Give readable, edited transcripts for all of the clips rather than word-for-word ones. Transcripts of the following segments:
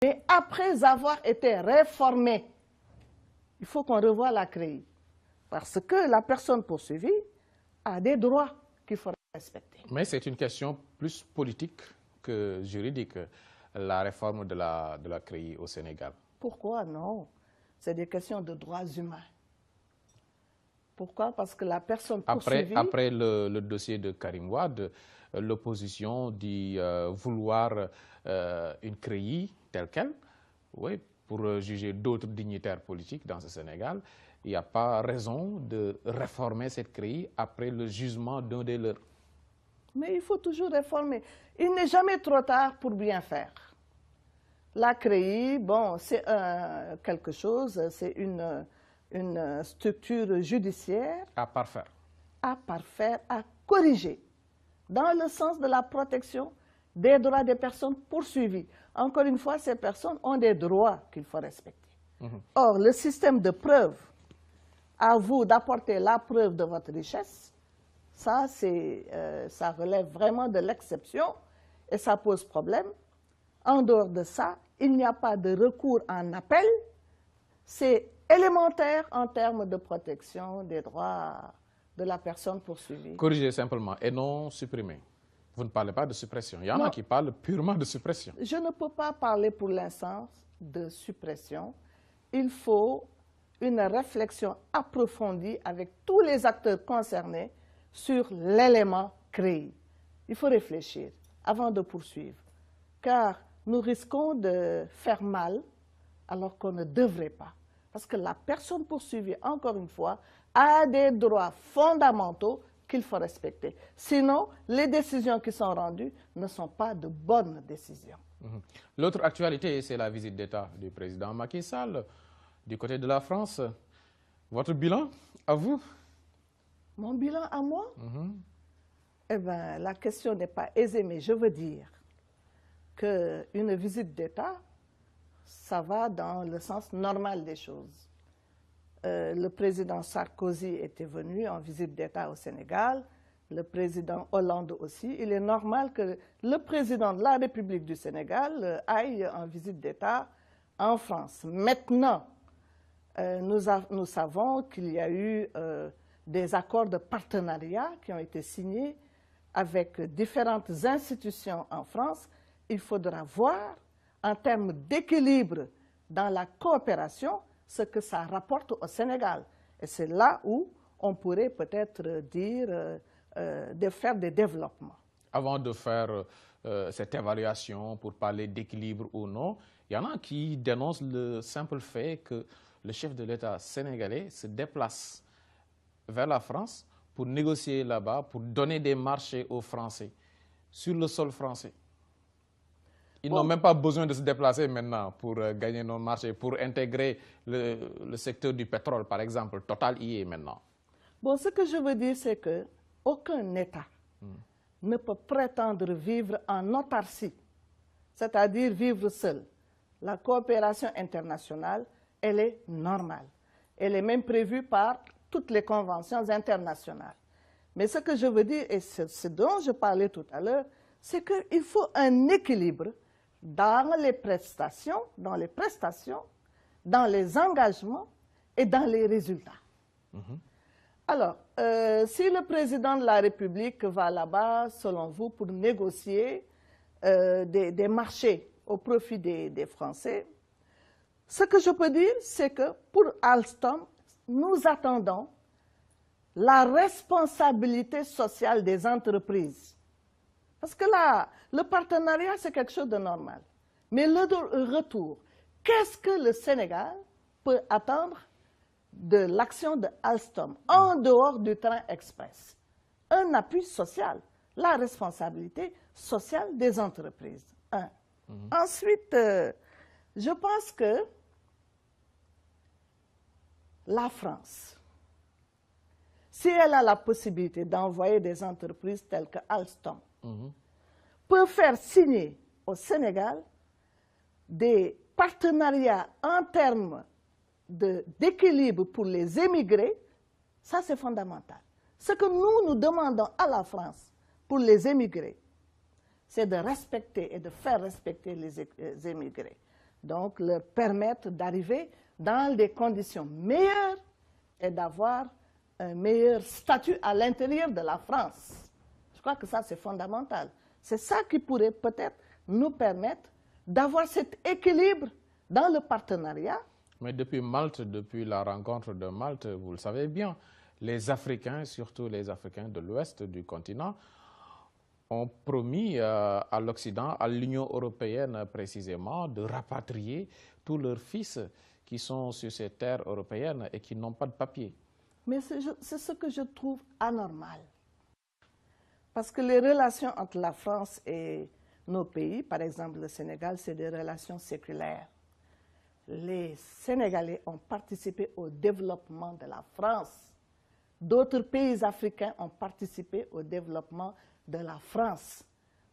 Mais après avoir été réformée, il faut qu'on revoie la CREI. Parce que la personne poursuivie a des droits qu'il faut respecter. Mais c'est une question plus politique que juridique, la réforme de la CREI au Sénégal. Pourquoi non? C'est des questions de droits humains. Pourquoi? Parce que la personne poursuivie... Après le dossier de Karim Wade, l'opposition dit vouloir une CREI telle quelle, oui, pour juger d'autres dignitaires politiques dans ce Sénégal. Il n'y a pas raison de réformer cette CREI après le jugement d'un des leurs. Mais il faut toujours réformer. Il n'est jamais trop tard pour bien faire. La CREI, bon, c'est quelque chose, c'est une structure judiciaire À parfaire. À parfaire, à corriger, dans le sens de la protection des droits des personnes poursuivies. Encore une fois, ces personnes ont des droits qu'il faut respecter. Or, le système de preuve, à vous d'apporter la preuve de votre richesse, ça relève vraiment de l'exception et ça pose problème. En dehors de ça, il n'y a pas de recours en appel. C'est élémentaire en termes de protection des droits de la personne poursuivie. Corriger simplement et non supprimer. Vous ne parlez pas de suppression. Il y en a qui parlent purement de suppression. Je ne peux pas parler pour l'instant de suppression. Il faut une réflexion approfondie avec tous les acteurs concernés sur l'élément CREI. Il faut réfléchir avant de poursuivre, car nous risquons de faire mal alors qu'on ne devrait pas. Parce que la personne poursuivie, encore une fois, a des droits fondamentaux qu'il faut respecter. Sinon, les décisions qui sont rendues ne sont pas de bonnes décisions. L'autre actualité, c'est la visite d'État du président Macky Sall du côté de la France. Votre bilan, à vous? Mon bilan à moi? Eh bien, la question n'est pas aisée, mais je veux dire qu'une visite d'État, ça va dans le sens normal des choses. Le président Sarkozy était venu en visite d'État au Sénégal, le président Hollande aussi. Il est normal que le président de la République du Sénégal aille en visite d'État en France. Maintenant, nous savons qu'il y a eu des accords de partenariat qui ont été signés avec différentes institutions en France. Il faudra voir, en termes d'équilibre dans la coopération, ce que ça rapporte au Sénégal. Et c'est là où on pourrait peut-être dire de faire des développements. Avant de faire cette évaluation pour parler d'équilibre ou non, il y en a qui dénoncent le simple fait que le chef de l'État sénégalais se déplace vers la France pour négocier là-bas, pour donner des marchés aux Français, sur le sol français. Ils n'ont même pas besoin de se déplacer maintenant pour gagner nos marchés, pour intégrer le secteur du pétrole, par exemple. Total y est maintenant. Bon, ce que je veux dire, c'est qu'aucun État ne peut prétendre vivre en autarcie, c'est-à-dire vivre seul. La coopération internationale, elle est normale. Elle est même prévue par toutes les conventions internationales. Mais ce que je veux dire, et ce dont je parlais tout à l'heure, c'est qu'il faut un équilibre dans les prestations, dans les engagements et dans les résultats. Alors, si le président de la République va là-bas, selon vous, pour négocier des marchés au profit des Français, ce que je peux dire, c'est que pour Alstom, nous attendons la responsabilité sociale des entreprises. Parce que là, le partenariat, c'est quelque chose de normal. Mais le retour, qu'est-ce que le Sénégal peut attendre de l'action de Alstom en dehors du train express? Un appui social, la responsabilité sociale des entreprises. Ensuite, je pense que la France, si elle a la possibilité d'envoyer des entreprises telles que Alstom, peut faire signer au Sénégal des partenariats en termes d'équilibre pour les émigrés, ça c'est fondamental. Ce que nous demandons à la France pour les émigrés, c'est de respecter et de faire respecter les émigrés. donc leur permettre d'arriver dans des conditions meilleures et d'avoir un meilleur statut à l'intérieur de la France. Je crois que ça, c'est fondamental. C'est ça qui pourrait peut-être nous permettre d'avoir cet équilibre dans le partenariat. Mais depuis Malte, depuis la rencontre de Malte, vous le savez bien, les Africains, surtout les Africains de l'ouest du continent, ont promis à l'Occident, à l'Union européenne précisément, de rapatrier tous leurs fils qui sont sur ces terres européennes et qui n'ont pas de papier. Mais c'est ce que je trouve anormal. Parce que les relations entre la France et nos pays, par exemple le Sénégal, c'est des relations séculaires. Les Sénégalais ont participé au développement de la France. D'autres pays africains ont participé au développement de la France.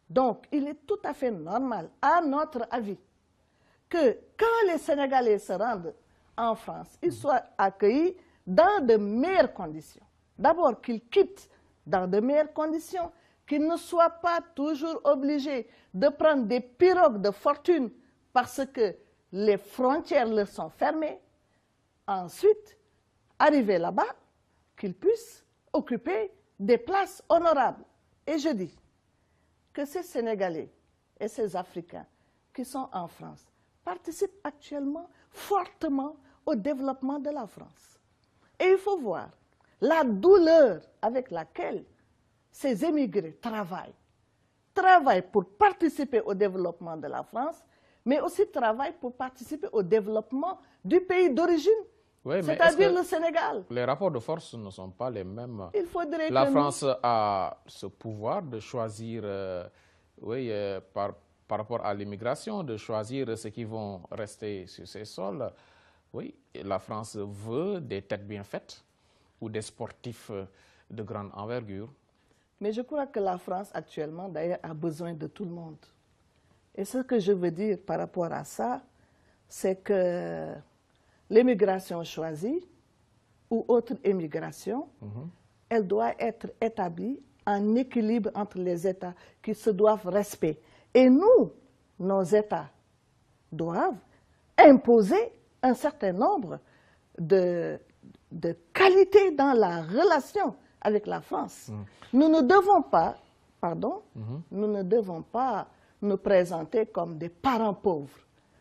Donc, il est tout à fait normal, à notre avis, que quand les Sénégalais se rendent en France, ils soient accueillis dans de meilleures conditions. D'abord, qu'ils quittent dans de meilleures conditions, qu'ils ne soient pas toujours obligés de prendre des pirogues de fortune parce que les frontières leur sont fermées. Ensuite, arriver là-bas, qu'ils puissent occuper des places honorables. Et je dis que ces Sénégalais et ces Africains qui sont en France participent actuellement fortement au développement de la France. Et il faut voir la douleur avec laquelle ces émigrés travaillent pour participer au développement de la France, mais aussi travaillent pour participer au développement du pays d'origine, oui, c'est-à-dire le Sénégal. Les rapports de force ne sont pas les mêmes. Il faudrait La que France a ce pouvoir de choisir, par rapport à l'immigration, de choisir ceux qui vont rester sur ses sols. Oui, la France veut des têtes bien faites ou des sportifs de grande envergure. Mais je crois que la France actuellement, d'ailleurs, a besoin de tout le monde. Et ce que je veux dire par rapport à ça, c'est que l'immigration choisie ou autre immigration, elle doit être établie en équilibre entre les États qui se doivent respecter. Et nous, nos États doivent imposer un certain nombre de qualités dans la relation avec la France. Nous ne devons pas, nous ne devons pas nous présenter comme des parents pauvres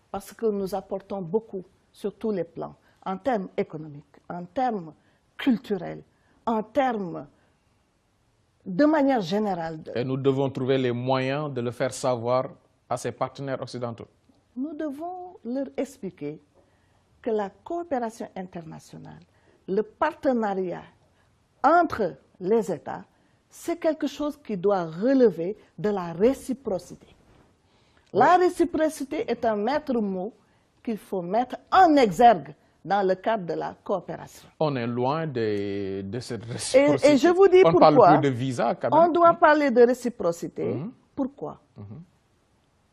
parce que nous apportons beaucoup sur tous les plans, en termes économiques, en termes culturels, en termes de manière générale. Et nous devons trouver les moyens de le faire savoir à ses partenaires occidentaux. Nous devons leur expliquer que la coopération internationale, le partenariat entre les États, c'est quelque chose qui doit relever de la réciprocité. La réciprocité est un maître mot qu'il faut mettre en exergue dans le cadre de la coopération. On est loin de cette réciprocité. Et je vous dis pourquoi. On ne parle plus de visa quand même. On doit parler de réciprocité. Pourquoi?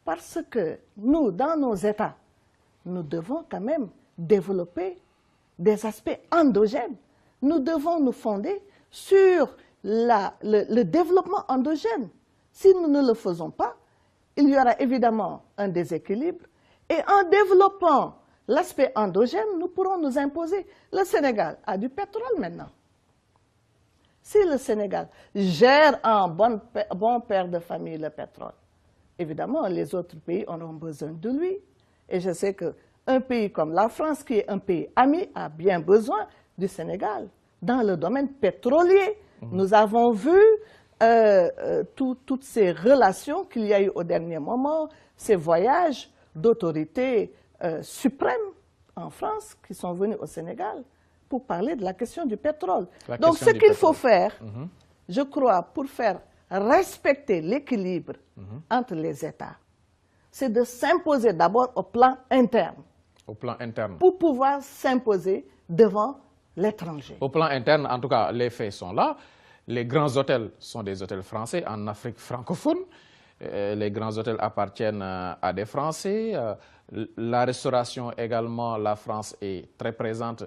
Parce que nous, dans nos États, nous devons quand même développer des aspects endogènes. Nous devons nous fonder sur le développement endogène. Si nous ne le faisons pas, il y aura évidemment un déséquilibre. Et en développant l'aspect endogène, nous pourrons nous imposer. Le Sénégal a du pétrole maintenant. Si le Sénégal gère en bon père de famille le pétrole, évidemment, les autres pays auront besoin de lui. Et je sais qu'un pays comme la France, qui est un pays ami, a bien besoin du Sénégal. Dans le domaine pétrolier, nous avons vu toutes ces relations qu'il y a eu au dernier moment, ces voyages d'autorités suprêmes en France qui sont venus au Sénégal pour parler de la question du pétrole. Donc ce qu'il faut faire, je crois, pour faire respecter l'équilibre entre les États, c'est de s'imposer d'abord au plan interne. Au plan interne. Pour pouvoir s'imposer devant l'étranger. Au plan interne, en tout cas, les faits sont là. Les grands hôtels sont des hôtels français en Afrique francophone. Les grands hôtels appartiennent à des Français. La restauration également, la France est très présente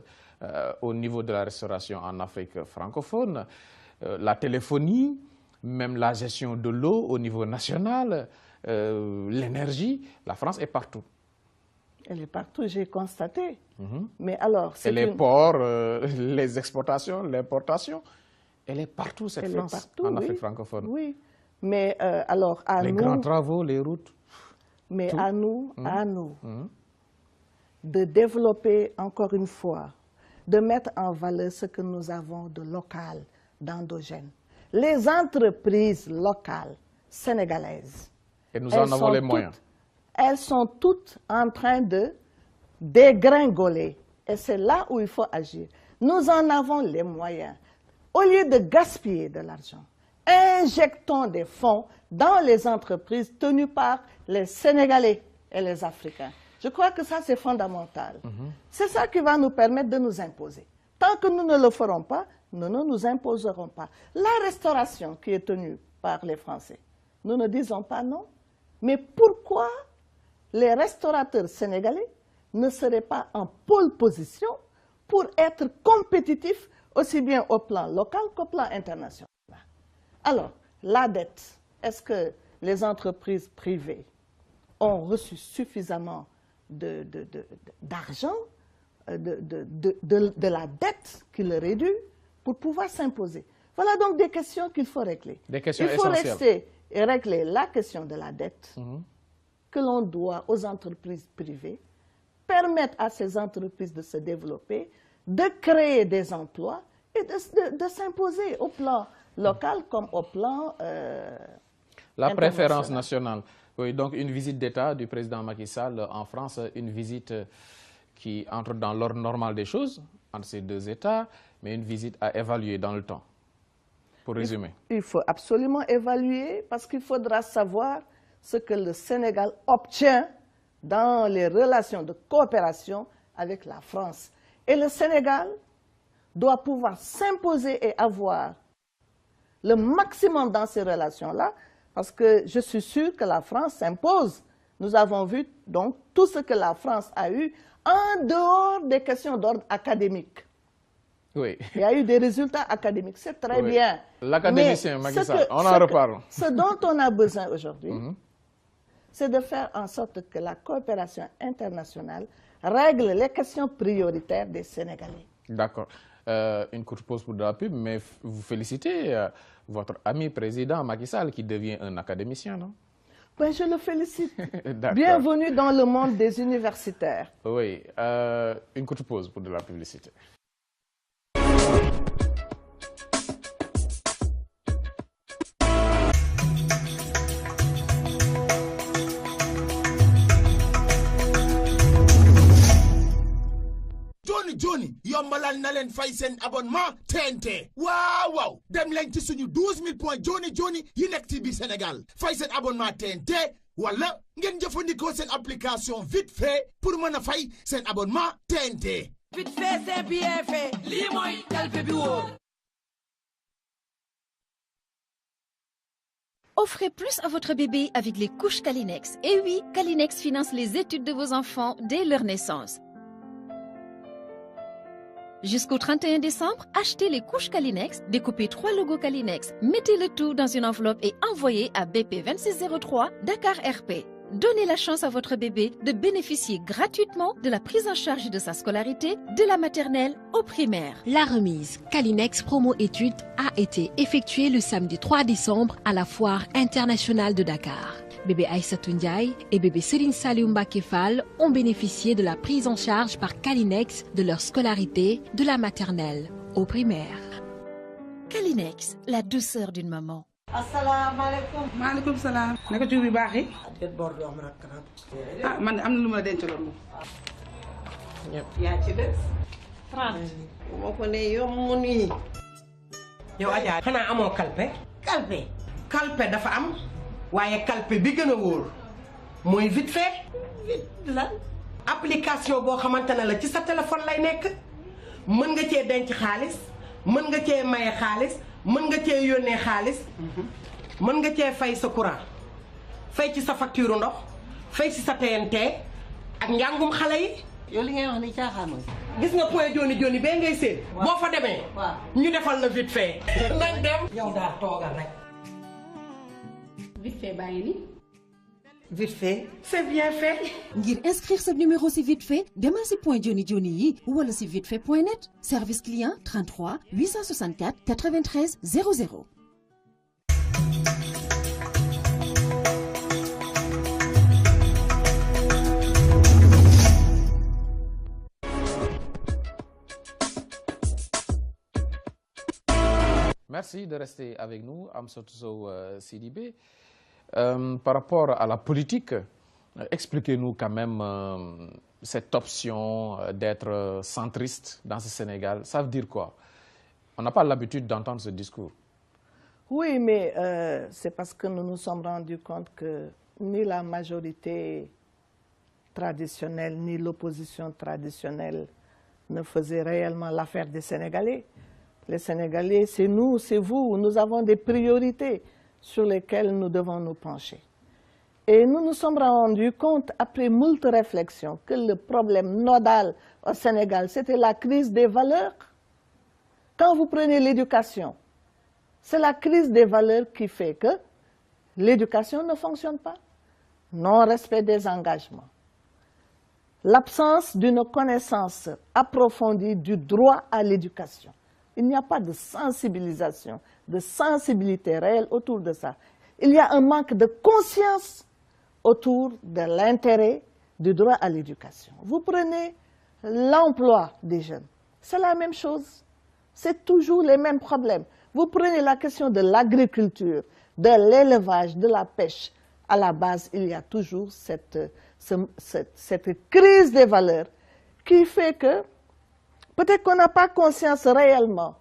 au niveau de la restauration en Afrique francophone. La téléphonie, même la gestion de l'eau au niveau national, l'énergie, la France est partout. Elle est partout, j'ai constaté. Mais alors, et les ports, les exportations, l'importation, elle est partout, cette France, partout, en Afrique francophone. Oui, mais alors à nous... Les grands travaux, les routes. Mais tout. à nous, de développer, encore une fois, de mettre en valeur ce que nous avons de local, d'endogène. Les entreprises locales sénégalaises. Et nous en avons les moyens. Elles sont toutes en train de dégringoler. Et c'est là où il faut agir. Nous en avons les moyens. Au lieu de gaspiller de l'argent, injectons des fonds dans les entreprises tenues par les Sénégalais et les Africains. Je crois que ça, c'est fondamental. C'est ça qui va nous permettre de nous imposer. Tant que nous ne le ferons pas, nous ne nous imposerons pas. La restauration qui est tenue par les Français, nous ne disons pas non. Mais pourquoi les restaurateurs sénégalais ne seraient pas en pole position pour être compétitifs aussi bien au plan local qu'au plan international? Alors, la dette, est-ce que les entreprises privées ont reçu suffisamment d'argent, de la dette qui leur est due pour pouvoir s'imposer? Voilà donc des questions qu'il faut régler. Des questions essentielles. Il faut essentielles. régler la question de la dette que l'on doit aux entreprises privées, permettre à ces entreprises de se développer, de créer des emplois et de s'imposer au plan local comme au plan la préférence nationale. Oui, donc une visite d'État du président Macky Sall en France, une visite qui entre dans l'ordre normal des choses entre ces deux États, mais une visite à évaluer dans le temps. Pour résumer. Il faut absolument évaluer parce qu'il faudra savoir ce que le Sénégal obtient dans les relations de coopération avec la France. Et le Sénégal doit pouvoir s'imposer et avoir le maximum dans ces relations-là, parce que je suis sûre que la France s'impose. Nous avons vu donc tout ce que la France a eu en dehors des questions d'ordre académique. Oui. Il y a eu des résultats académiques, c'est très bien. L'académicien Macky Sall, on en reparle. Ce dont on a besoin aujourd'hui, c'est de faire en sorte que la coopération internationale règle les questions prioritaires des Sénégalais. D'accord. Une courte pause pour de la pub, mais vous félicitez votre ami président Macky Sall qui devient un académicien, non? Ben, je le félicite. Bienvenue dans le monde des universitaires. Oui. Une courte pause pour de la publicité. Johnny yombalal na leen fay seen abonnement TNT waaw waaw dem leen ci suñu 12000 points Johnny yi nekk ci biir Sénégal fay seen abonnement TNT wala ngeen jëfandikoo seen application vite fait pour mën a fay seen abonnement TNT. Vite fait c'est bien fait lii mooy kalpe bi wóor. Offrez plus à votre bébé avec les couches Kalinex. Et oui, Kalinex finance les études de vos enfants dès leur naissance. Jusqu'au 31 décembre, achetez les couches Kalinex, découpez 3 logos Kalinex, mettez le tout dans une enveloppe et envoyez à BP 2603 Dakar RP. Donnez la chance à votre bébé de bénéficier gratuitement de la prise en charge de sa scolarité de la maternelle au primaire. La remise Kalinex Promo Études a été effectuée le samedi 3 décembre à la Foire internationale de Dakar. Bébé Aïssatou Ndiaye et bébé Serigne Saliou Mbacké Fall ont bénéficié de la prise en charge par Kalinex de leur scolarité de la maternelle au primaire. Kalinex, la douceur d'une maman. asalaamaaleykum. maaleykum salaam. naka jiw bi baax yi. ah man am na lu ma la dencaloon moom. yaa ci des. 30. moo ko ne yomb nii. yow Adja xanaa amoo kalpe. kalpe. kalpe dafa am waaye kalpe bi gën a wóor mooy vite fait. vite lan. application boo xamante ne la ci sa téléphone lay nekk mën nga cee denc xaalis mën nga cee maye xaalis. mën nga cee yónnee xaalis mën nga cee fay sa courant fay ci sa facture ndox fay ci sa TNT ak njàngum xale yi. yow li ngay wax ni caaxaan mooy. gis nga point Johnny bee ngay seen. boo fa demee. ñu defal la vite fait. nañ dem. yow daal toogal rek. vite fait baa ngi nii. Vite fait, c'est bien fait. Ngir inscrire ce numéro si vite fait, demal si point Joni Joni yi wala si vitefait.net. Service client 33 864 93 00. Merci de rester avec nous, Amsatou Sow Sidibé. Par rapport à la politique, expliquez-nous quand même cette option d'être centriste dans ce Sénégal. Ça veut dire quoi? On n'a pas l'habitude d'entendre ce discours. Oui, mais c'est parce que nous nous sommes rendus compte que ni la majorité traditionnelle, ni l'opposition traditionnelle ne faisaient réellement l'affaire des Sénégalais. Les Sénégalais, c'est nous, c'est vous. Nous avons des priorités sur lesquelles nous devons nous pencher. Et nous nous sommes rendus compte, après moult réflexions, que le problème nodal au Sénégal, c'était la crise des valeurs. Quand vous prenez l'éducation, c'est la crise des valeurs qui fait que l'éducation ne fonctionne pas. Non-respect des engagements. L'absence d'une connaissance approfondie du droit à l'éducation. Il n'y a pas de sensibilisation, de sensibilité réelle autour de ça. Il y a un manque de conscience autour de l'intérêt du droit à l'éducation. Vous prenez l'emploi des jeunes, c'est la même chose. C'est toujours les mêmes problèmes. Vous prenez la question de l'agriculture, de l'élevage, de la pêche. À la base, il y a toujours cette crise des valeurs qui fait que peut-être qu'on n'a pas conscience réellement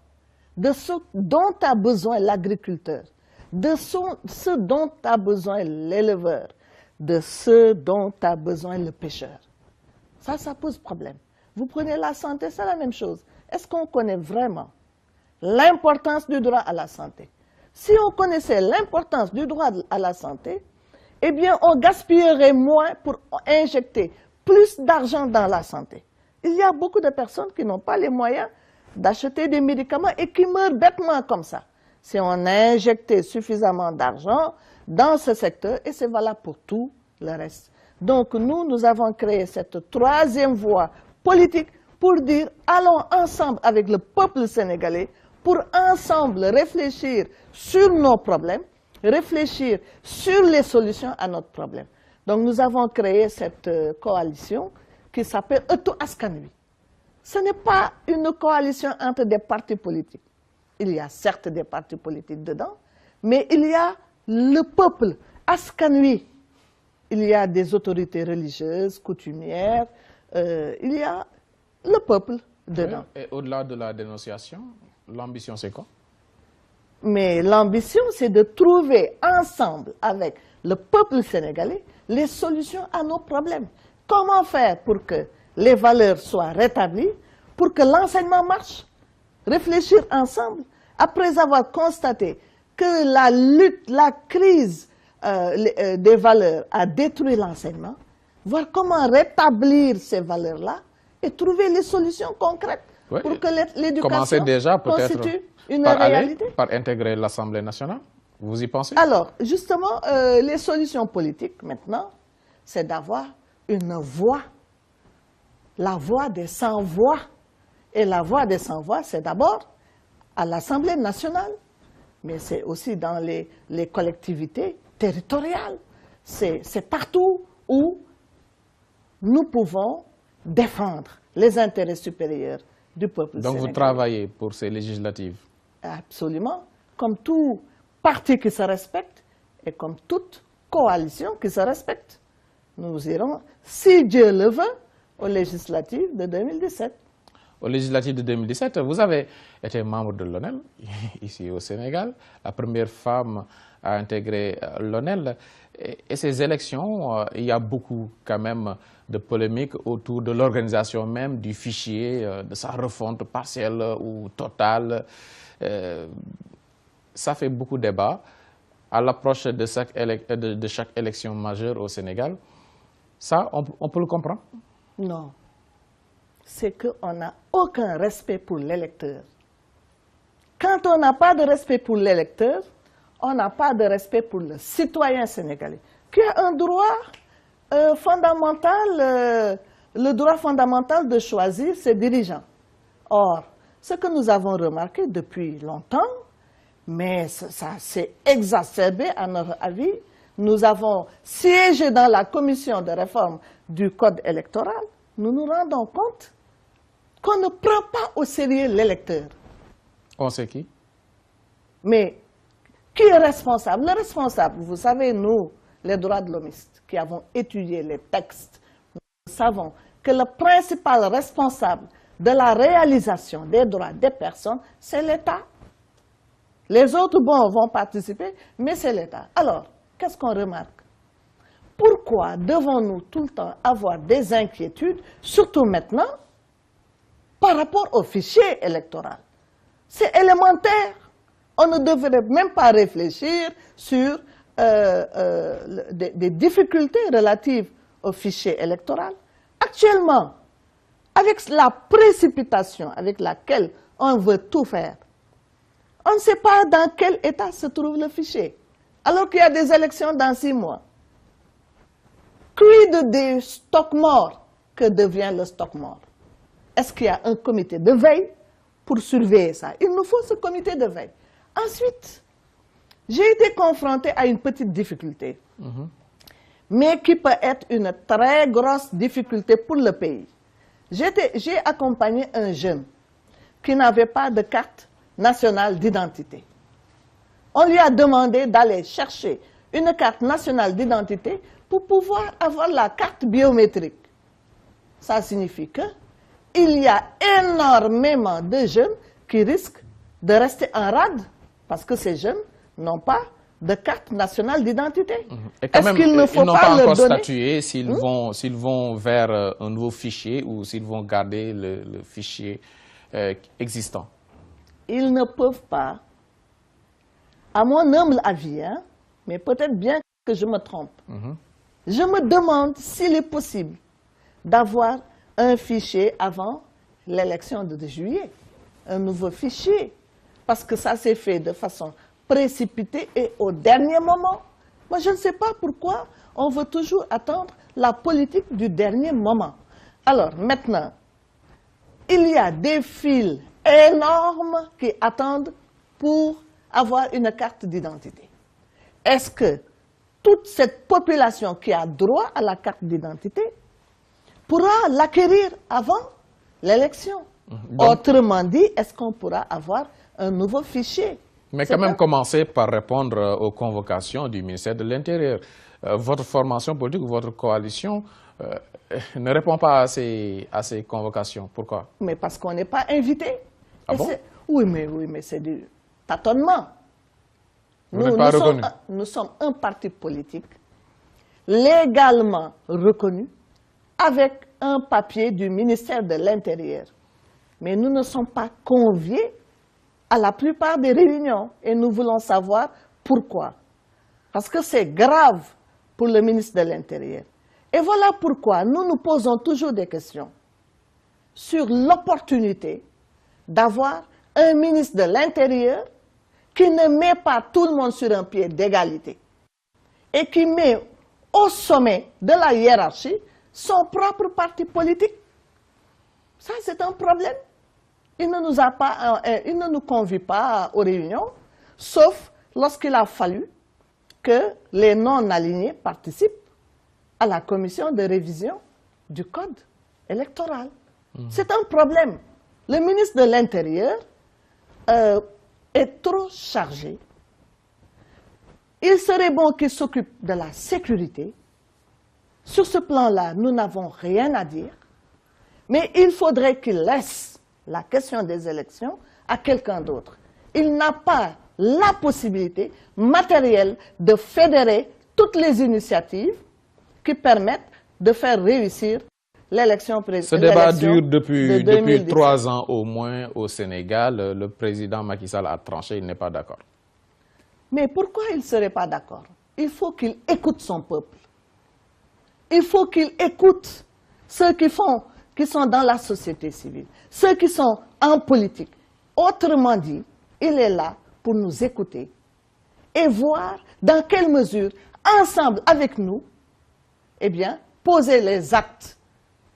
de ce dont a besoin l'agriculteur, de ce dont a besoin l'éleveur, de ce dont a besoin le pêcheur. Ça pose problème. Vous prenez la santé, c'est la même chose. Est-ce qu'on connaît vraiment l'importance du droit à la santé? Si on connaissait l'importance du droit à la santé, eh bien, on gaspillerait moins pour injecter plus d'argent dans la santé. Il y a beaucoup de personnes qui n'ont pas les moyens d'acheter des médicaments et qui meurent bêtement comme ça. Si on a injecté suffisamment d'argent dans ce secteur, et c'est valable pour tout le reste. Donc nous avons créé cette troisième voie politique pour dire allons ensemble avec le peuple sénégalais pour ensemble réfléchir sur nos problèmes, réfléchir sur les solutions à notre problème. Donc nous avons créé cette coalition qui s'appelle Ëttu Askan Wi. Ce n'est pas une coalition entre des partis politiques. Il y a certes des partis politiques dedans, mais il y a le peuple, Askan Wi. Il y a des autorités religieuses, coutumières, il y a le peuple dedans. Et au-delà de la dénonciation, l'ambition c'est quoi? Mais l'ambition c'est de trouver ensemble avec le peuple sénégalais les solutions à nos problèmes. Comment faire pour que les valeurs soient rétablies, pour que l'enseignement marche? Réfléchir ensemble, après avoir constaté que la lutte, la crise des valeurs a détruit l'enseignement, voir comment rétablir ces valeurs-là et trouver les solutions concrètes pour que l'éducation déjà constitue une réalité. Par intégrer l'Assemblée nationale, vous y pensez? Alors, justement, les solutions politiques maintenant, c'est d'avoir une voix, la voix des sans-voix. Et la voix des sans-voix, c'est d'abord à l'Assemblée nationale, mais c'est aussi dans les collectivités territoriales. C'est partout où nous pouvons défendre les intérêts supérieurs du peuple sénégalais. Donc vous travaillez pour ces législatives? Absolument. Comme tout parti qui se respecte et comme toute coalition qui se respecte. Nous irons, si Dieu le veut, aux législatives de 2017. Aux législatives de 2017, vous avez été membre de l'ONEL, ici au Sénégal, la première femme à intégrer l'ONEL. Et ces élections, il y a beaucoup quand même de polémiques autour de l'organisation même du fichier, de sa refonte partielle ou totale. Ça fait beaucoup de débats. À l'approche de chaque élection majeure au Sénégal, ça, on peut le comprendre? Non. C'est qu'on n'a aucun respect pour l'électeur. Quand on n'a pas de respect pour l'électeur, on n'a pas de respect pour le citoyen sénégalais. qui a un droit fondamental, le droit fondamental de choisir ses dirigeants. Or, ce que nous avons remarqué depuis longtemps, mais ça s'est exacerbé à notre avis, nous avons siégé dans la commission de réforme du code électoral, nous nous rendons compte qu'on ne prend pas au sérieux l'électeur. On sait qui? Mais qui est responsable? Le responsable, vous savez, nous, les droits de l'homiste, qui avons étudié les textes, nous savons que le principal responsable de la réalisation des droits des personnes, c'est l'État. Les autres, bon, vont participer, mais c'est l'État. Alors, qu'est-ce qu'on remarque? Pourquoi devons-nous tout le temps avoir des inquiétudes, surtout maintenant, par rapport au fichier électoral? C'est élémentaire. On ne devrait même pas réfléchir sur des difficultés relatives au fichier électoral. Actuellement, avec la précipitation avec laquelle on veut tout faire, on ne sait pas dans quel état se trouve le fichier, alors qu'il y a des élections dans 6 mois. Quid des stocks morts? Que devient le stock mort? Est-ce qu'il y a un comité de veille pour surveiller ça? Il nous faut ce comité de veille. Ensuite, j'ai été confrontée à une petite difficulté, mais qui peut être une très grosse difficulté pour le pays. J'ai accompagné un jeune qui n'avait pas de carte nationale d'identité. On lui a demandé d'aller chercher une carte nationale d'identité pour pouvoir avoir la carte biométrique. Ça signifie qu'il y a énormément de jeunes qui risquent de rester en rade parce que ces jeunes n'ont pas de carte nationale d'identité. Est-ce qu'il ne faut pas encore statuer s'ils vont vers un nouveau fichier ou s'ils vont garder le fichier existant? Ils ne peuvent pas, à mon humble avis, hein, mais peut-être bien que je me trompe. Je me demande s'il est possible d'avoir un fichier avant l'élection de juillet, un nouveau fichier, parce que ça s'est fait de façon précipitée et au dernier moment. Moi, je ne sais pas pourquoi on veut toujours attendre la politique du dernier moment. Alors, maintenant, il y a des files énormes qui attendent pour avoir une carte d'identité. Est-ce que toute cette population qui a droit à la carte d'identité pourra l'acquérir avant l'élection? Autrement dit, est-ce qu'on pourra avoir un nouveau fichier? Mais quand même commencer par répondre aux convocations du ministère de l'Intérieur. Votre formation politique ou votre coalition ne répond pas à ces convocations. Pourquoi? Mais parce qu'on n'est pas invité. Ah bon? Oui, mais c'est du tâtonnement. Nous sommes un parti politique légalement reconnu avec un papier du ministère de l'Intérieur. Mais nous ne sommes pas conviés à la plupart des réunions et nous voulons savoir pourquoi. Parce que c'est grave pour le ministre de l'Intérieur. Et voilà pourquoi nous nous posons toujours des questions sur l'opportunité d'avoir un ministre de l'Intérieur qui ne met pas tout le monde sur un pied d'égalité et qui met au sommet de la hiérarchie son propre parti politique. Ça, c'est un problème. Il ne nous convie pas aux réunions, sauf lorsqu'il a fallu que les non-alignés participent à la commission de révision du code électoral. C'est un problème. Le ministre de l'Intérieur est trop chargé. Il serait bon qu'il s'occupe de la sécurité. Sur ce plan-là, nous n'avons rien à dire. Mais il faudrait qu'il laisse la question des élections à quelqu'un d'autre. Il n'a pas la possibilité matérielle de fédérer toutes les initiatives qui permettent de faire réussir l'élection présidentielle. Ce débat dure depuis 3 ans au moins au Sénégal. Le président Macky Sall a tranché, il n'est pas d'accord. Mais pourquoi il ne serait pas d'accord? Il faut qu'il écoute son peuple. Il faut qu'il écoute ceux qui sont dans la société civile, ceux qui sont en politique. Autrement dit, il est là pour nous écouter et voir dans quelle mesure, ensemble avec nous, eh bien, poser les actes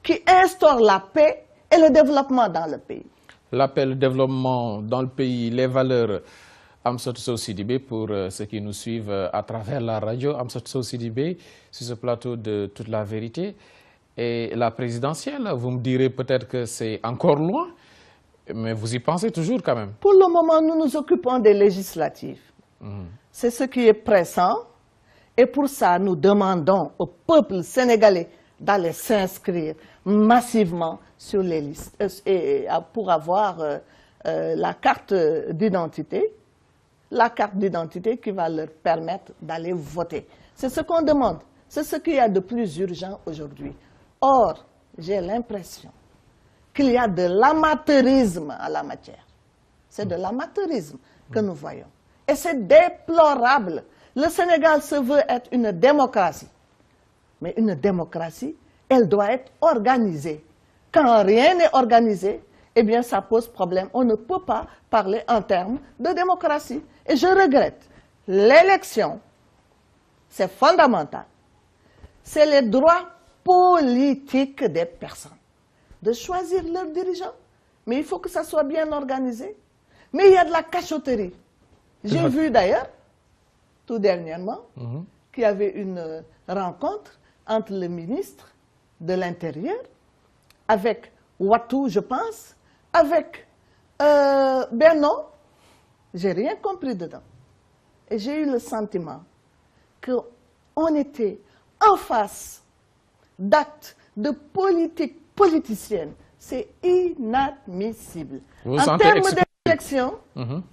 qui instaurent la paix et le développement dans le pays. L'appel développement dans le pays, les valeurs. Amsatou Sow Sidibé, pour ceux qui nous suivent à travers la radio, Amsatou Sow Sidibé, sur ce plateau de Toute la vérité. Et la présidentielle, vous me direz peut-être que c'est encore loin, mais vous y pensez toujours quand même. Pour le moment, nous nous occupons des législatives. C'est ce qui est pressant. Et pour ça, nous demandons au peuple sénégalais d'aller s'inscrire massivement sur les listes pour avoir la carte d'identité. La carte d'identité qui va leur permettre d'aller voter. C'est ce qu'on demande. C'est ce qu'il y a de plus urgent aujourd'hui. Or, j'ai l'impression qu'il y a de l'amateurisme en la matière. C'est de l'amateurisme que nous voyons. Et c'est déplorable. Le Sénégal se veut être une démocratie. Mais une démocratie, elle doit être organisée. Quand rien n'est organisé, eh bien, ça pose problème. On ne peut pas parler en termes de démocratie. Et je regrette. L'élection, c'est fondamental. C'est les droits politiques des personnes de choisir leurs dirigeants. Mais il faut que ça soit bien organisé. Mais il y a de la cachotterie. J'ai vu d'ailleurs, tout dernièrement, qu'il y avait une rencontre entre le ministre de l'Intérieur avec Ouattou, je pense, avec Bernon. J'ai rien compris dedans. Et j'ai eu le sentiment qu'on était en face d'actes de politique politicienne. C'est inadmissible. En termes d'élection,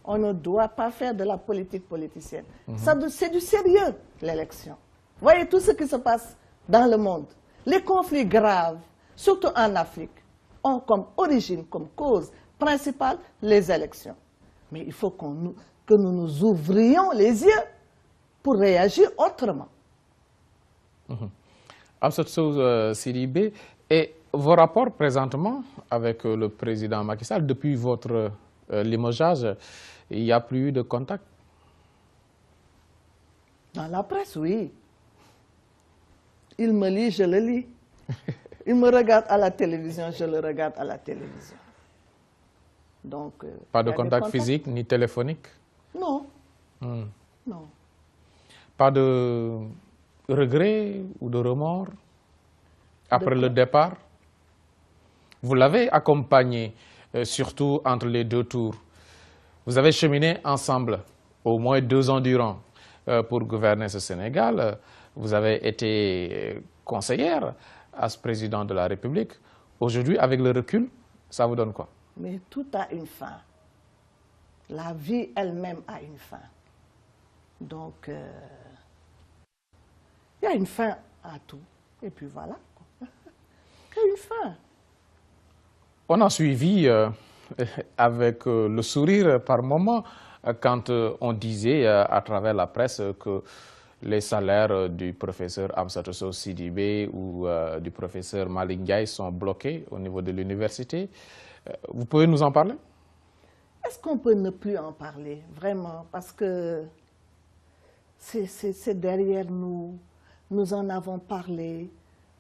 on ne doit pas faire de la politique politicienne. C'est du sérieux, l'élection. Voyez tout ce qui se passe dans le monde. Les conflits graves, surtout en Afrique, ont comme origine, comme cause principale, les élections. Mais il faut que nous nous ouvrions les yeux pour réagir autrement. Amsatou Sow Sidibé, et vos rapports présentement avec le président Macky Sall, depuis votre limogeage, il n'y a plus eu de contact? Dans la presse, oui. Il me lit, je le lis. Il me regarde à la télévision, je le regarde à la télévision. Donc, pas de contact physique ni téléphonique? Non. Non. Pas de regret ou de remords après le départ? Vous l'avez accompagné, surtout entre les deux tours. Vous avez cheminé ensemble au moins 2 ans durant pour gouverner ce Sénégal. Vous avez été conseillère à ce président de la République. Aujourd'hui, avec le recul, ça vous donne quoi? Mais tout a une fin. La vie elle-même a une fin. Donc, il y a une fin à tout. Et puis voilà. Il y a une fin. On a suivi avec le sourire par moment quand on disait à travers la presse que les salaires du professeur Amsatou Sow Sidibé ou du professeur Malick Ndiaye sont bloqués au niveau de l'université. Vous pouvez nous en parler? Est-ce qu'on peut ne plus en parler, vraiment? Parce que c'est derrière nous, nous en avons parlé.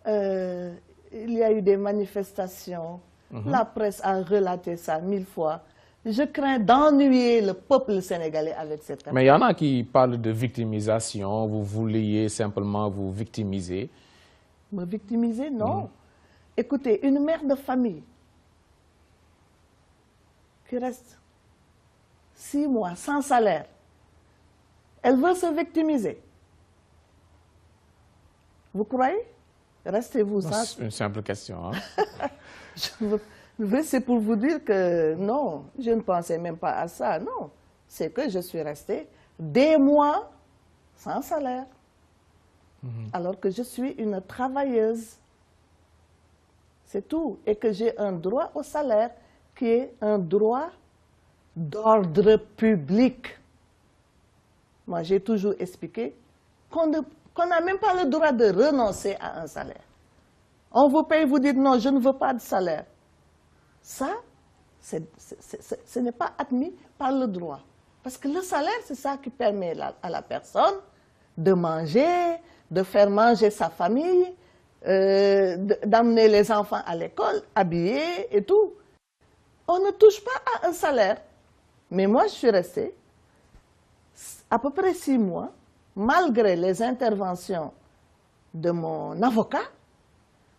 Il y a eu des manifestations, la presse a relaté ça 1000 fois. Je crains d'ennuyer le peuple sénégalais avec cette affaire. Mais il y en a qui parlent de victimisation, vous vouliez simplement vous victimiser. Me victimiser? Non. Écoutez, une mère de famille qui reste 6 mois sans salaire, elle veut se victimiser. Vous croyez? Restez-vous sans... C'est une simple question. C'est pour vous dire que non, je ne pensais même pas à ça. Non, c'est que je suis restée des mois sans salaire. Alors que je suis une travailleuse. C'est tout. Et que j'ai un droit au salaire qui est un droit d'ordre public. Moi, j'ai toujours expliqué qu'on n'a même pas le droit de renoncer à un salaire. On vous paye, vous dites non, je ne veux pas de salaire. Ça, ce n'est pas admis par le droit. Parce que le salaire, c'est ça qui permet à la personne de manger, de faire manger sa famille, d'amener les enfants à l'école, habillés et tout. On ne touche pas à un salaire. Mais moi, je suis restée à peu près 6 mois, malgré les interventions de mon avocat,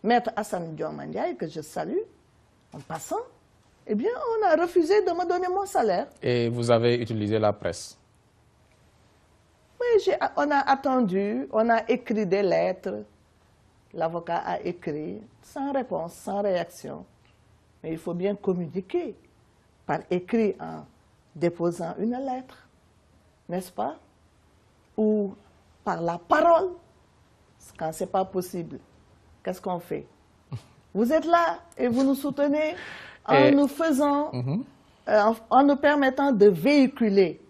Maître Hassan Diomandjaï, que je salue, en passant, eh bien, on a refusé de me donner mon salaire. Et vous avez utilisé la presse? Oui, on a attendu, on a écrit des lettres. L'avocat a écrit, sans réponse, sans réaction. Mais il faut bien communiquer par écrit en déposant une lettre, n'est-ce pas? Ou par la parole, quand ce n'est pas possible. Qu'est-ce qu'on fait? Vous êtes là et vous nous soutenez en nous faisant, en nous permettant de véhiculer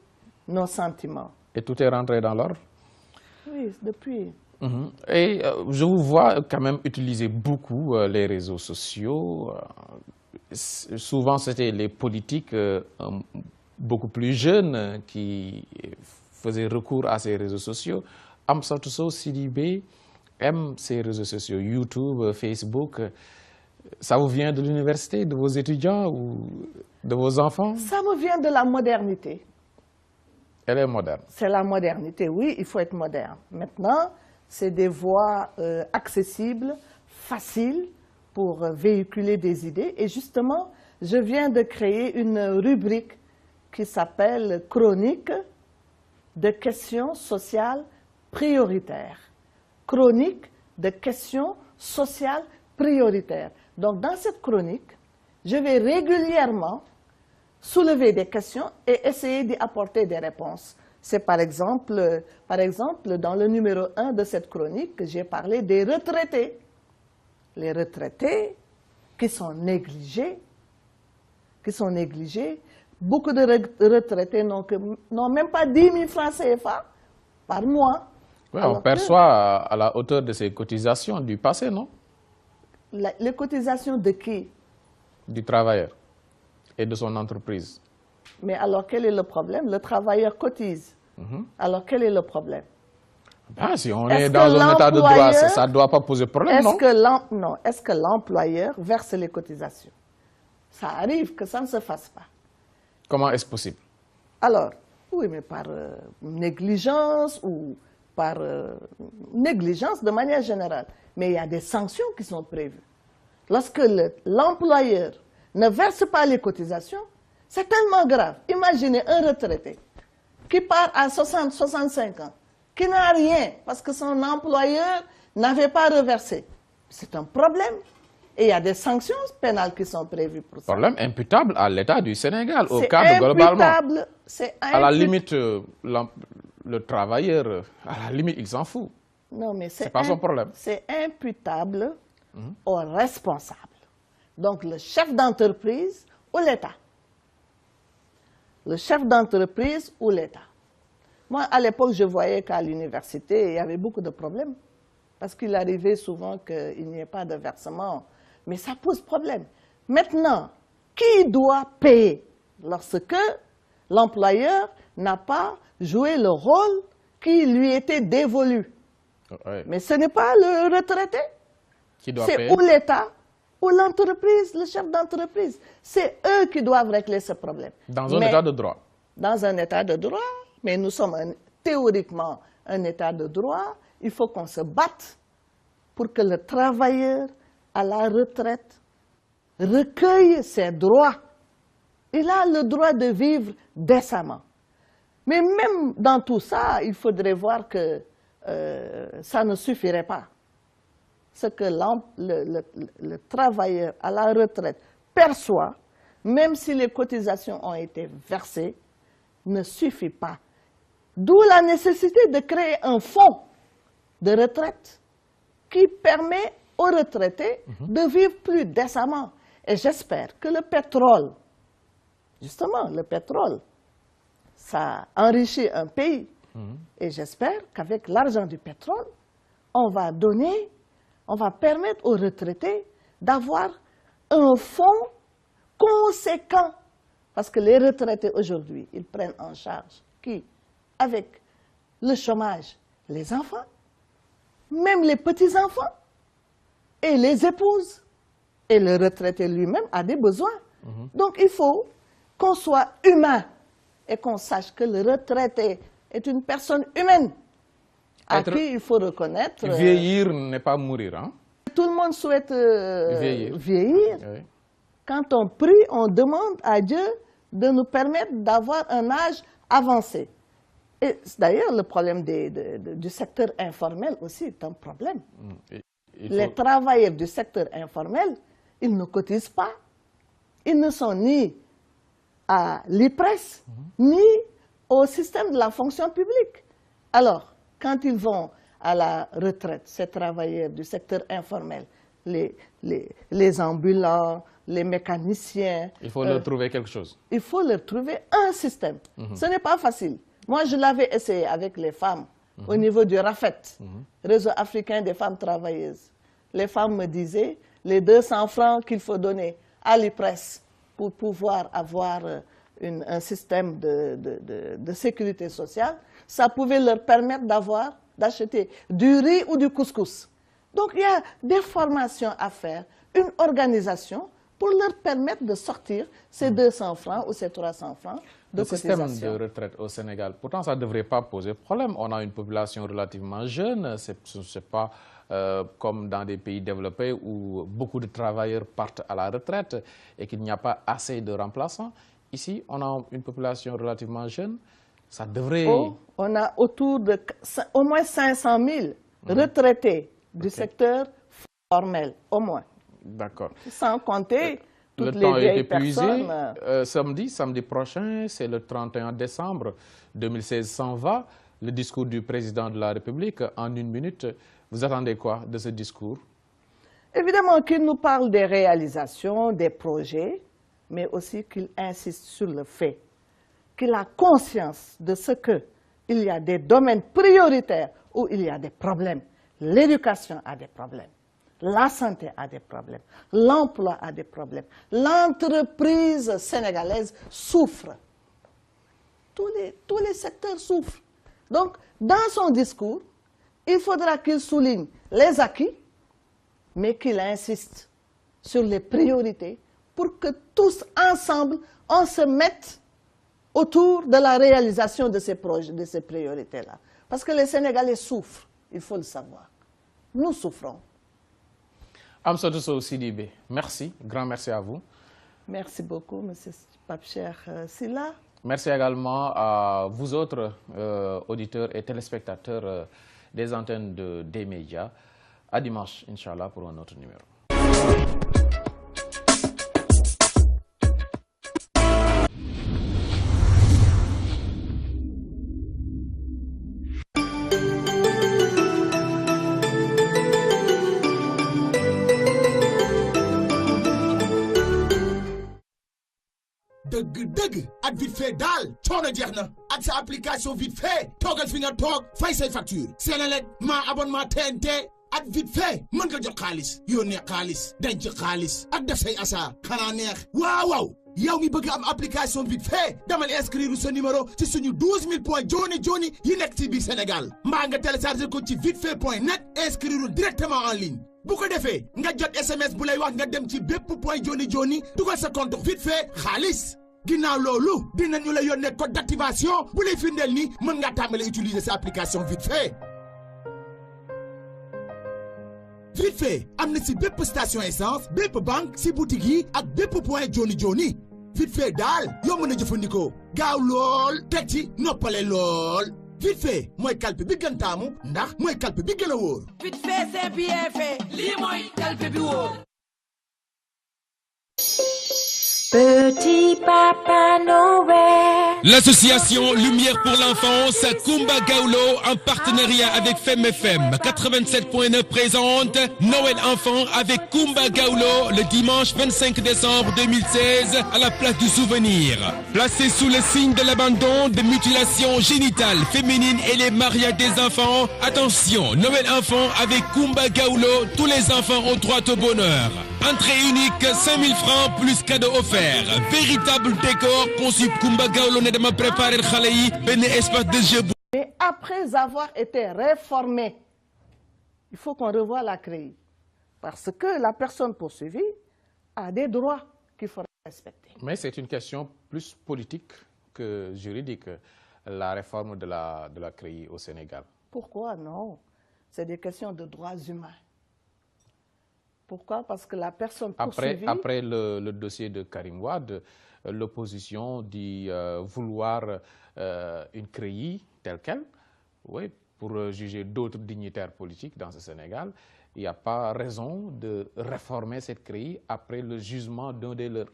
nos sentiments. Et tout est rentré dans l'ordre? Oui, depuis. Et je vous vois quand même utiliser beaucoup les réseaux sociaux. Souvent, c'était les politiques beaucoup plus jeunes qui faisaient recours à ces réseaux sociaux. Amsatou Sow Sidibé aime ces réseaux sociaux, YouTube, Facebook. Ça vous vient de l'université, de vos étudiants ou de vos enfants? Ça me vient de la modernité. Elle est moderne. C'est la modernité, oui, il faut être moderne. Maintenant, c'est des voies accessibles, faciles pour véhiculer des idées. Et justement, je viens de créer une rubrique qui s'appelle « Chronique de questions sociales prioritaires ». Chronique de questions sociales prioritaires. Donc, dans cette chronique, je vais régulièrement soulever des questions et essayer d'y apporter des réponses. C'est par exemple, dans le numéro 1 de cette chronique, que j'ai parlé des retraités. Les retraités qui sont négligés. Beaucoup de retraités n'ont même pas 10 000 francs CFA par mois. Oui, on perçoit à la hauteur de ces cotisations du passé, non? Les cotisations de qui? Du travailleur et de son entreprise. Mais alors, quel est le problème? Le travailleur cotise. Alors, quel est le problème? Ben, si on est dans un état de droit, ça ne doit pas poser problème, non? Est-ce que l'employeur verse les cotisations? Ça arrive que ça ne se fasse pas. Comment est-ce possible? Alors, oui, mais par négligence ou par négligence de manière générale. Mais il y a des sanctions qui sont prévues. Lorsque l'employeur ne verse pas les cotisations, c'est tellement grave. Imaginez un retraité qui part à 60, 65 ans, qui n'a rien parce que son employeur n'avait pas reversé. C'est un problème. Et il y a des sanctions pénales qui sont prévues pour ça. Problème imputable à l'État du Sénégal, au cadre globalement. C'est imputable. À la limite, le travailleur, à la limite, il s'en fout. Non, mais c'est pas son problème. C'est imputable aux responsables. Donc, le chef d'entreprise ou l'État. Le chef d'entreprise ou l'État. Moi, à l'époque, je voyais qu'à l'université, il y avait beaucoup de problèmes. Parce qu'il arrivait souvent qu'il n'y ait pas de versement. Mais ça pose problème. Maintenant, qui doit payer lorsque l'employeur n'a pas joué le rôle qui lui était dévolu? Oui. Mais ce n'est pas le retraité. Qui doit payer? C'est ou l'État ou l'entreprise, le chef d'entreprise. C'est eux qui doivent régler ce problème. Dans un état de droit. Dans un état de droit, mais nous sommes théoriquement un état de droit. Il faut qu'on se batte pour que le travailleur à la retraite recueille ses droits. Il a le droit de vivre décemment. Mais même dans tout ça, il faudrait voir que ça ne suffirait pas. Ce que le travailleur à la retraite perçoit, même si les cotisations ont été versées, ne suffit pas. D'où la nécessité de créer un fonds de retraite qui permet aux retraités de vivre plus décemment. Et j'espère que le pétrole, justement, le pétrole, ça enrichit un pays. Et j'espère qu'avec l'argent du pétrole, on va permettre aux retraités d'avoir un fonds conséquent. Parce que les retraités aujourd'hui, ils prennent en charge qui? Avec le chômage, les enfants, même les petits-enfants, et les épouses. Et le retraité lui-même a des besoins. Donc il faut qu'on soit humain et qu'on sache que le retraité est une personne humaine à qui il faut reconnaître... Vieillir n'est pas mourir, hein? Tout le monde souhaite vieillir. Oui. Quand on prie, on demande à Dieu de nous permettre d'avoir un âge avancé. Et d'ailleurs, le problème du secteur informel aussi est un problème. Les travailleurs du secteur informel, ils ne cotisent pas. Ils ne sont ni à l'IPRES, ni au système de la fonction publique. Alors, quand ils vont à la retraite, ces travailleurs du secteur informel, les ambulants, les mécaniciens... Il faut leur trouver quelque chose. Il faut leur trouver un système. Ce n'est pas facile. Moi, je l'avais essayé avec les femmes au niveau du RAFET, Réseau africain des femmes travailleuses. Les femmes me disaient les 200 francs qu'il faut donner à l'IPRES pour pouvoir avoir un système de sécurité sociale, ça pouvait leur permettre d'acheter du riz ou du couscous. Donc, il y a des formations à faire, une organisation pour leur permettre de sortir ces 200 francs ou ces 300 francs de cotisation. Le système de retraite au Sénégal, pourtant, ça ne devrait pas poser problème. On a une population relativement jeune, ce n'est pas comme dans des pays développés où beaucoup de travailleurs partent à la retraite et qu'il n'y a pas assez de remplaçants. Ici, on a une population relativement jeune. Ça devrait... on a autour de au moins 500 000 retraités du secteur formel, au moins. D'accord. Sans compter toutes le les temps vieilles est épuisé. personnes. Samedi prochain, c'est le 31 décembre 2016, s'en va. Le discours du président de la République en 1 minute. Vous attendez quoi de ce discours? Évidemment qu'il nous parle des réalisations, des projets, mais aussi qu'il insiste sur le fait qu'il a conscience de ce qu'il y a des domaines prioritaires où il y a des problèmes. L'éducation a des problèmes, la santé a des problèmes, l'emploi a des problèmes, l'entreprise sénégalaise souffre. Tous les secteurs souffrent. Donc, dans son discours, il faudra qu'il souligne les acquis, mais qu'il insiste sur les priorités pour que tous ensemble, on se mette autour de la réalisation de ces projets, de ces priorités-là. Parce que les Sénégalais souffrent, il faut le savoir. Nous souffrons. Amsatou Sow Sidibé, merci, grand merci à vous. Merci beaucoup, M. Pape-Cheikh Sylla. Merci également à vous autres auditeurs et téléspectateurs des antennes des médias. À dimanche, Inch'Allah, pour un autre numéro. dëgg ak vite fait daal coono jeex na ak sa application vite fait toogal fi nga toog fay say facture Senelec ma abonnement TNT ak vite fait mën nga jot xaalis yónnee xaalis denc xaalis ak def say asa xanaa neex waaw yow mi bëgg am application vite fait demal inscrire sa numéro ci suñu 12000 points joni yi nekk ci biir Sénégal mbaa nga télécharger ko ci vitefait.net inscrire directement en ligne bu ko defee nga jot SMS bu lay wax nga dem ci bépp point joni dugal sa compte vite fait xaalis ginnaaw loolu dinañu la yónnee code d'activation bu lay firndeel ni mën nga tàmbale utiliser sa application vite fait. Vite fait am na si bépp station essence bépp banque si boutique yi ak bépp point joni vite fait daal yomb na jëfandikoo gaaw lool teg ci noppale lool. Vite fait mooy kalpe bi gën taamu ndax mooy kalpe bi gën a wóor. Vite fait c'est bien fait lii mooy kalpe bi wóor. Petit Papa Noël. L'association Lumière pour l'enfance Kumba Gawlo en partenariat avec FemFM 87.9 présente Noël enfant avec Kumba Gawlo le dimanche 25 décembre 2016 à la place du souvenir. Placé sous le signe de l'abandon de mutilation génitale féminine et les mariages des enfants. Attention, Noël enfant avec Kumba Gawlo, tous les enfants ont droit au bonheur. Entrée unique 5000 francs plus cadeau offert. Véritable décor conçu Kumba Gawlo ne dama préparer xale yi benn espace de jeu. Mais après après avoir été réformée, il faut qu'on revoie la CREI. Parce que la personne poursuivie a des droits qu'il faut respecter. Mais c'est une question plus politique que juridique, la réforme de la CREI au Sénégal. Pourquoi non? C'est des questions de droits humains. Pourquoi? Parce que la personne poursuivie... Après le dossier de Karim Wade, l'opposition dit vouloir une CREI telle qu'elle, oui, pour juger d'autres dignitaires politiques dans ce Sénégal. Il n'y a pas raison de réformer cette CREI après le jugement d'un des leurs.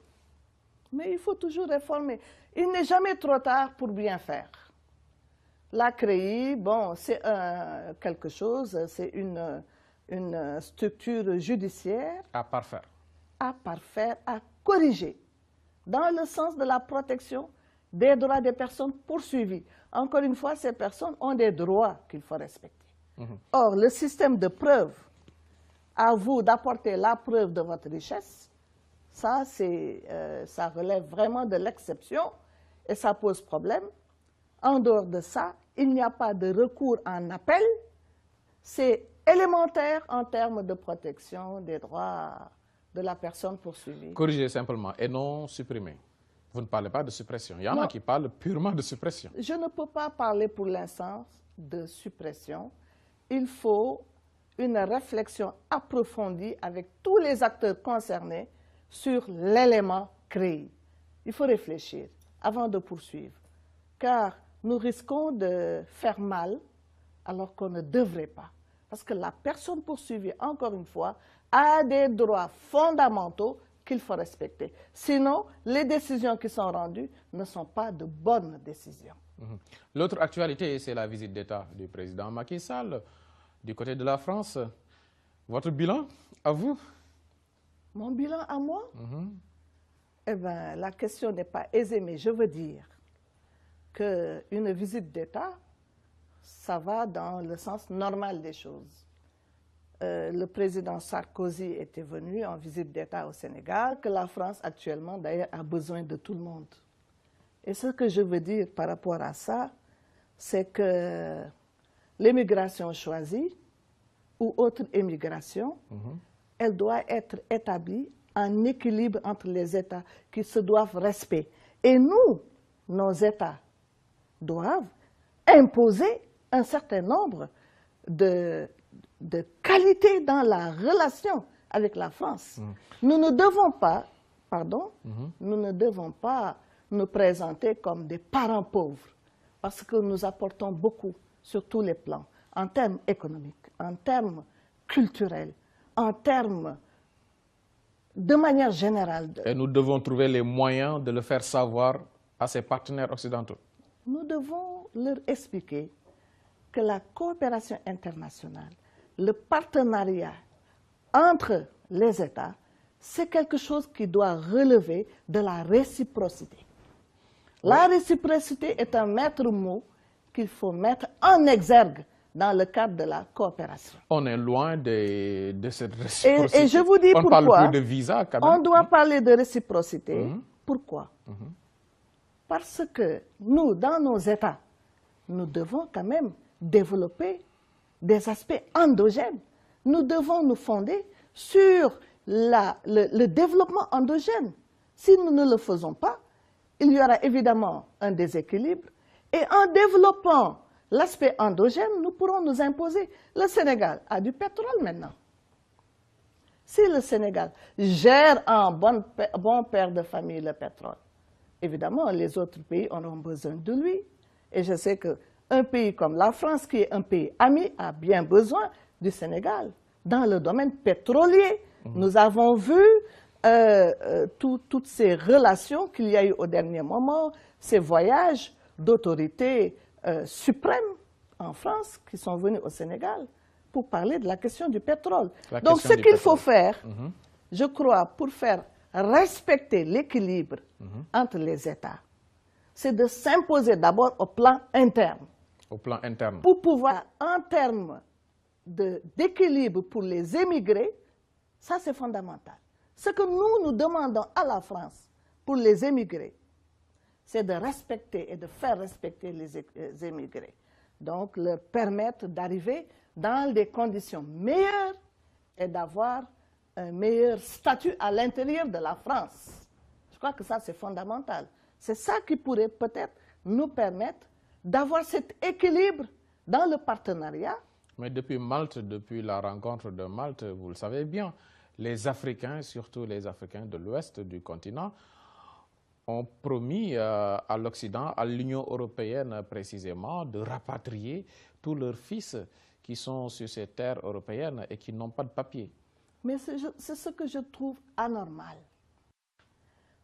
Mais il faut toujours réformer. Il n'est jamais trop tard pour bien faire. La CREI, bon, c'est quelque chose, c'est une structure judiciaire à parfaire, à corriger, dans le sens de la protection des droits des personnes poursuivies. Encore une fois, ces personnes ont des droits qu'il faut respecter. Or, le système de preuve, à vous d'apporter la preuve de votre richesse, ça relève vraiment de l'exception et ça pose problème. En dehors de ça, il n'y a pas de recours en appel. C'est élémentaire en termes de protection des droits de la personne poursuivie. Corriger simplement et non supprimer. Vous ne parlez pas de suppression. Il y en a qui parlent purement de suppression. Je ne peux pas parler pour l'instant de suppression. Il faut une réflexion approfondie avec tous les acteurs concernés sur l'élément CREI. Il faut réfléchir avant de poursuivre, car nous risquons de faire mal alors qu'on ne devrait pas. Parce que la personne poursuivie, encore une fois, a des droits fondamentaux qu'il faut respecter. Sinon, les décisions qui sont rendues ne sont pas de bonnes décisions. L'autre actualité, c'est la visite d'État du président Macky Sall du côté de la France. Votre bilan, à vous? Mon bilan à moi? Eh bien, la question n'est pas aisée, mais je veux dire qu'une visite d'État, ça va dans le sens normal des choses. Le président Sarkozy était venu en visite d'État au Sénégal, que la France actuellement d'ailleurs a besoin de tout le monde. Et ce que je veux dire par rapport à ça, c'est que l'immigration choisie ou autre immigration, elle doit être établie en équilibre entre les États qui se doivent respecter. Et nous, nos États doivent imposer un certain nombre de qualités dans la relation avec la France. Nous ne devons pas, nous ne devons pas nous présenter comme des parents pauvres, parce que nous apportons beaucoup sur tous les plans, en termes économiques, en termes culturels, en termes de manière générale. Et nous devons trouver les moyens de le faire savoir à ses partenaires occidentaux. Nous devons leur expliquer que la coopération internationale, le partenariat entre les États, c'est quelque chose qui doit relever de la réciprocité. La réciprocité est un maître mot qu'il faut mettre en exergue dans le cadre de la coopération. On est loin de cette réciprocité. Et je vous dis pourquoi. On parle plus de visa quand même. On doit parler de réciprocité. Pourquoi? Parce que nous, dans nos États, nous devons quand même développer des aspects endogènes. Nous devons nous fonder sur le développement endogène. Si nous ne le faisons pas, il y aura évidemment un déséquilibre. Et en développant l'aspect endogène, nous pourrons nous imposer. Le Sénégal a du pétrole maintenant. Si le Sénégal gère en bon père de famille le pétrole, évidemment, les autres pays auront besoin de lui. Et je sais qu'un pays comme la France, qui est un pays ami, a bien besoin du Sénégal. Dans le domaine pétrolier, nous avons vu toutes ces relations qu'il y a eu au dernier moment, ces voyages d'autorités suprêmes en France qui sont venus au Sénégal pour parler de la question du pétrole. Donc ce qu'il faut faire, je crois, pour faire respecter l'équilibre entre les États, c'est de s'imposer d'abord au plan interne. Au plan interne. Pour pouvoir, en termes d'équilibre pour les émigrés, ça c'est fondamental. Ce que nous demandons à la France pour les émigrés, c'est de respecter et de faire respecter les émigrés. donc leur permettre d'arriver dans des conditions meilleures et d'avoir un meilleur statut à l'intérieur de la France. Je crois que ça, c'est fondamental. C'est ça qui pourrait peut-être nous permettre d'avoir cet équilibre dans le partenariat. Mais depuis Malte, depuis la rencontre de Malte, vous le savez bien, les Africains, surtout les Africains de l'ouest du continent, ont promis à l'Occident, à l'Union européenne précisément, de rapatrier tous leurs fils qui sont sur ces terres européennes et qui n'ont pas de papier. Mais c'est ce que je trouve anormal.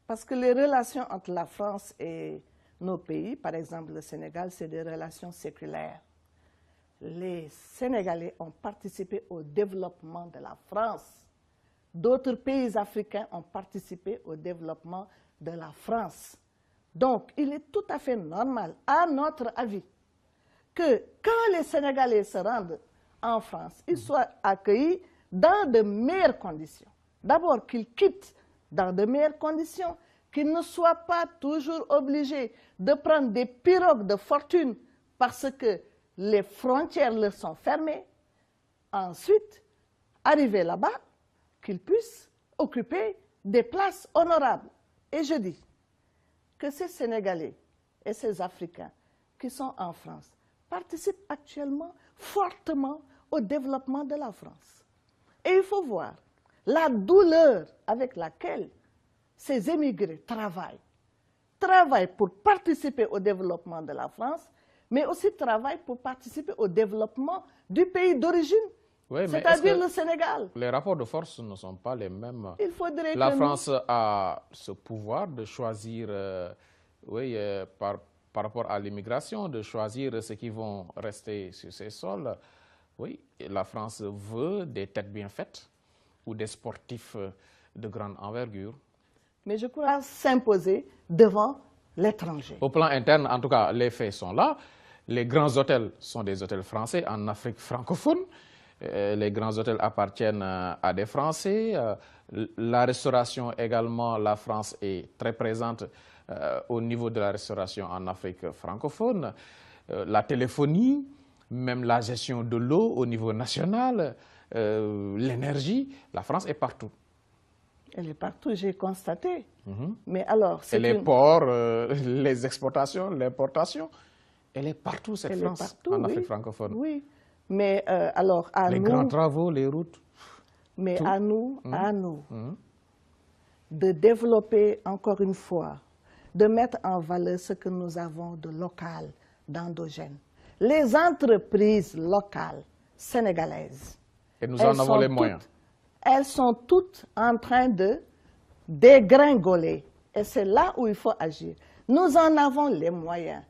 Parce que les relations entre la France et nos pays, par exemple le Sénégal, c'est des relations séculaires. Les Sénégalais ont participé au développement de la France. D'autres pays africains ont participé au développement de la France. Donc, il est tout à fait normal, à notre avis, que quand les Sénégalais se rendent en France, ils soient accueillis dans de meilleures conditions. D'abord, qu'ils quittent dans de meilleures conditions, qu'ils ne soient pas toujours obligés de prendre des pirogues de fortune parce que les frontières leur sont fermées. Ensuite, arriver là-bas, qu'ils puissent occuper des places honorables. Et je dis que ces Sénégalais et ces Africains qui sont en France participent actuellement fortement au développement de la France. Et il faut voir la douleur avec laquelle ces émigrés travaillent pour participer au développement de la France, mais aussi travaillent pour participer au développement du pays d'origine, oui, c'est-à-dire le Sénégal. Les rapports de force ne sont pas les mêmes. Il faudrait La que France a ce pouvoir de choisir, par rapport à l'immigration, de choisir ceux qui vont rester sur ses sols. Oui, la France veut des têtes bien faites ou des sportifs de grande envergure. Mais je crois s'imposer devant l'étranger. Au plan interne, en tout cas, les faits sont là. Les grands hôtels sont des hôtels français en Afrique francophone. Les grands hôtels appartiennent à des Français. La restauration également, la France est très présente au niveau de la restauration en Afrique francophone. La téléphonie, même la gestion de l'eau au niveau national, l'énergie, la France est partout. Elle est partout, j'ai constaté. Mais alors, et les ports, les exportations, l'importation, elle est partout, cette France, en Afrique francophone. Oui, mais alors à nous... Les grands travaux, les routes. Mais tout. à nous, de développer, encore une fois, de mettre en valeur ce que nous avons de local, d'endogène. Les entreprises locales sénégalaises. Et nous en avons les moyens. Elles sont toutes en train de dégringoler. Et c'est là où il faut agir. Nous en avons les moyens.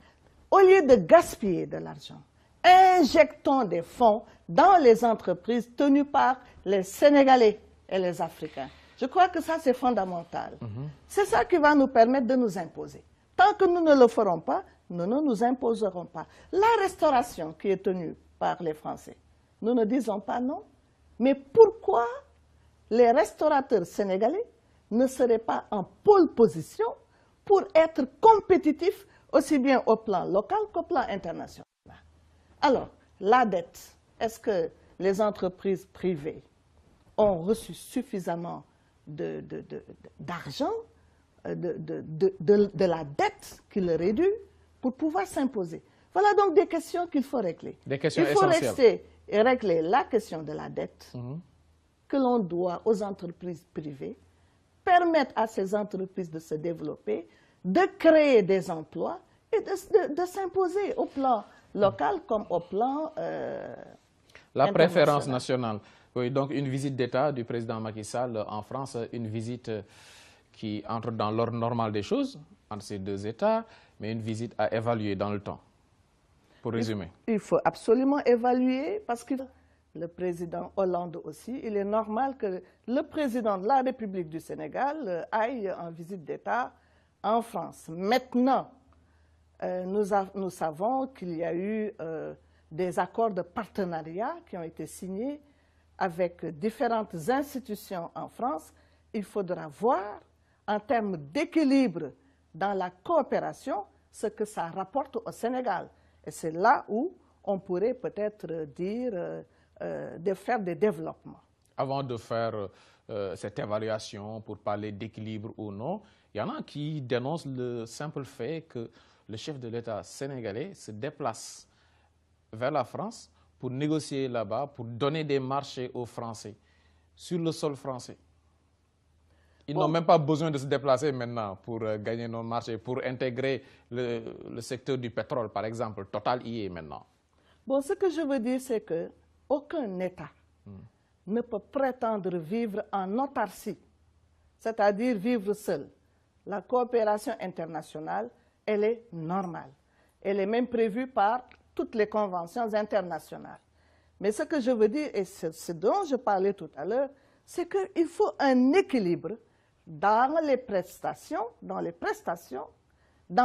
Au lieu de gaspiller de l'argent, injectons des fonds dans les entreprises tenues par les Sénégalais et les Africains. Je crois que ça, c'est fondamental. C'est ça qui va nous permettre de nous imposer. Tant que nous ne le ferons pas, nous ne nous imposerons pas. La restauration qui est tenue par les Français, nous ne disons pas non. Mais pourquoi les restaurateurs sénégalais ne seraient pas en pole position pour être compétitifs aussi bien au plan local qu'au plan international? Alors, la dette, est-ce que les entreprises privées ont reçu suffisamment d'argent, de la dette qui leur est due pour pouvoir s'imposer? Voilà donc des questions qu'il faut régler. Des questions essentielles. Il faut essentielles. régler la question de la dette que l'on doit aux entreprises privées, permettre à ces entreprises de se développer, de créer des emplois et de s'imposer au plan local comme au plan La préférence nationale. Oui, donc une visite d'État du président Macky Sall en France, une visite qui entre dans l'ordre normal des choses entre ces deux États, mais une visite à évaluer dans le temps. Pour résumer. Il faut absolument évaluer parce que le président Hollande aussi, il est normal que le président de la République du Sénégal aille en visite d'État en France. Maintenant, nous savons qu'il y a eu des accords de partenariat qui ont été signés avec différentes institutions en France. Il faudra voir en termes d'équilibre dans la coopération ce que ça rapporte au Sénégal. Et c'est là où on pourrait peut-être dire de faire des développements. Avant de faire cette évaluation pour parler d'équilibre ou non, il y en a qui dénoncent le simple fait que le chef de l'État sénégalais se déplace vers la France pour négocier là-bas, pour donner des marchés aux Français, sur le sol français. Ils n'ont même pas besoin de se déplacer maintenant pour gagner nos marchés, pour intégrer le secteur du pétrole, par exemple. Total y est maintenant. Bon, ce que je veux dire, c'est qu'aucun État ne peut prétendre vivre en autarcie, c'est-à-dire vivre seul. La coopération internationale, elle est normale. Elle est même prévue par toutes les conventions internationales. Mais ce que je veux dire, et ce dont je parlais tout à l'heure, c'est qu'il faut un équilibre dans les prestations, dans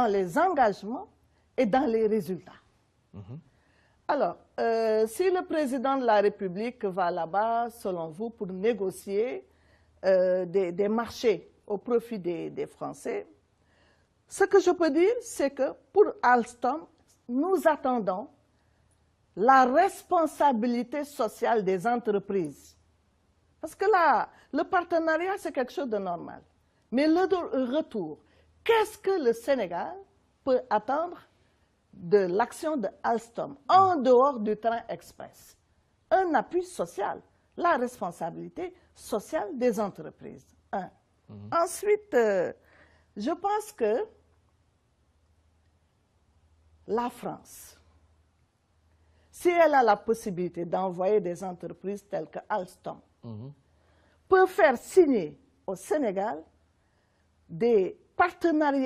les engagements et dans les résultats. Alors, si le président de la République va là-bas, selon vous, pour négocier des marchés au profit des Français, ce que je peux dire, c'est que pour Alstom, nous attendons la responsabilité sociale des entreprises. Parce que là, le partenariat, c'est quelque chose de normal. Mais le retour, qu'est-ce que le Sénégal peut attendre de l'action de Alstom en dehors du train express? Un appui social, la responsabilité sociale des entreprises. Ensuite, je pense que la France, si elle a la possibilité d'envoyer des entreprises telles que Alstom, peut faire signer au Sénégal des partenariats